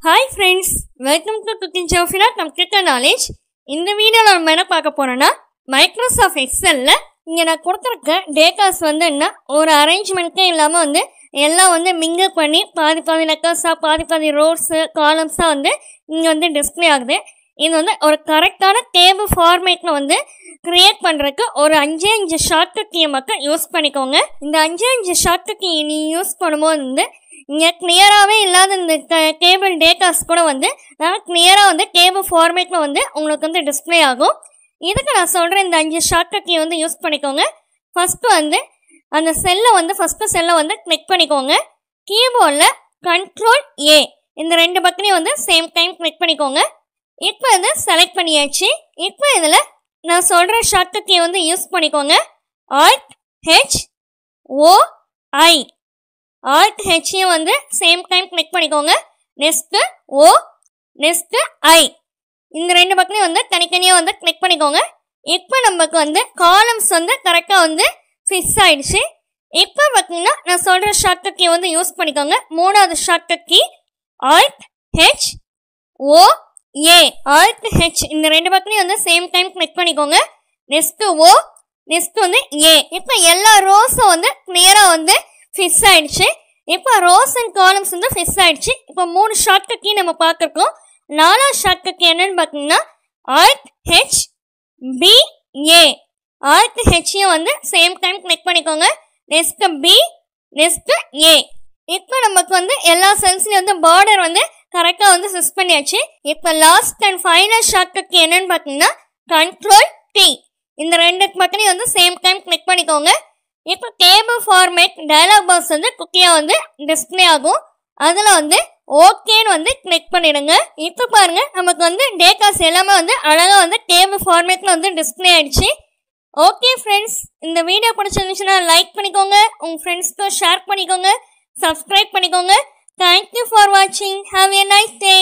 Hi friends, welcome to cooking Jofina computer knowledge. இந்த வீடியோவில் நம்ம என்ன பார்க்க போகிறோன்னா, மைக்ரோசாஃப்ட் எக்ஸலில் இங்கே நான் கொடுத்துருக்க டேட்டாஸ் என்ன ஒரு அரேஞ்ச்மெண்ட்டே இல்லாமல் எல்லாம் மிங்கிள் பண்ணி பாதி லெக்கர்ஸாக பாதி ரோஸு காலம்ஸாக இங்கே டிஸ்பிளே ஆகுது. இது ஒரு கரெக்டான டேபிள் ஃபார்மேட்டில் க்ரியேட் பண்ணுறதுக்கு ஒரு 5 ஷார்ட்கட் கீயை மட்டும் யூஸ் பண்ணிக்கோங்க. இந்த 5 ஷார்ட்கட் கீ நீ யூஸ் பண்ணும்போது இங்கே கிளியராகவே இல்லாத இந்த டேபிள் டேட்டாஸ் கூட நான் கிளியராக டேபிள் ஃபார்மேட்டில் உங்களுக்கு டிஸ்பிளே ஆகும். இதுக்கு நான் சொல்கிறேன், இந்த 5 ஷார்ட்கட் கீ யூஸ் பண்ணிக்கோங்க. ஃபஸ்ட்டு அந்த செல்லை ஃபஸ்ட்டு செல்லை கிளிக் பண்ணிக்கோங்க. கீபோர்டில் Ctrl+A இந்த 2 பட்டனையும் சேம் டைம் கிளிக் பண்ணிக்கோங்க. இப்போ செலக்ட் பண்ணியாச்சு. இப்போ இதில் நான் சொல்கிற ஷார்ட்கட் கீ யூஸ் பண்ணிக்கோங்க. Alt+H+O+I Alt+H same time click பண்ணிக்கோங்க. நெக்ஸ்ட்டு O நெக்ஸ்ட்டு I இந்த 2 பட்டனையும் தனித்தனியாக கிளிக் பண்ணிக்கோங்க. இப்போ நமக்கு காலம்ஸ் கரெக்டாக ஃபிக்ஸ் ஆயிடுச்சு. இப்போ பார்த்தீங்கன்னா நான் சொல்கிற ஷார்ட்கட் கீ யூஸ் பண்ணிக்கோங்க. 3வது ஷார்ட்கட் கீ Alt+O+A Alt+H இந்த 2 பட்டனையும் சேம் டைம் கிளிக் பண்ணிக்கோங்க. Next O next A. இப்போ எல்லா ரோஸும் கிளியராக ஃபிக்ஸ் ஆயிடுச்சு. இப்போ ரோஸ் அண்ட் காலம்ஸ் ஃபிக்ஸ் ஆயிடுச்சு. இப்போ 3 ஷார்ட்கட் கீ நம்ம பார்த்துருக்கோம். 4வது ஷார்ட்கட் கீ என்னன்னு பார்த்தீங்கன்னா Alt+B+A Alt+H same time click பண்ணிக்கோங்க. Next B next A. இப்போ நமக்கு எல்லா செல்ஸ்லையும் பார்டர் கரெக்டாக ஃபிக்ஸ் பண்ணியாச்சு. இப்போ last and final shortcut key என்னன்னு பார்த்தீங்கன்னா Ctrl+T இந்த 2 பட்டனையும் சேம் டைம் கிளிக் பண்ணிக்கோங்க. இப்போ டேபிள் ஃபார்மேட் டயலாக் பாக்ஸ் குக்கியாக டிஸ்பிளே ஆகும். அதில் ஓகேன்னு கிளிக் பண்ணிடுங்க. இப்போ பாருங்க, நமக்கு டேட்டாஸ் எல்லாமே அழகாக டேபிள் ஃபார்மேட்டில் டிஸ்பிளே ஆயிடுச்சு. ஓகே ஃப்ரெண்ட்ஸ், இந்த வீடியோ பிடிச்சிருந்துச்சுன்னா லைக் பண்ணிக்கோங்க, உங்கள் ஃப்ரெண்ட்ஸ்க்கும் ஷேர் பண்ணிக்கோங்க, சப்ஸ்கிரைப் பண்ணிக்கோங்க. தேங்க்யூ ஃபார் வாட்சிங். Have a nice day.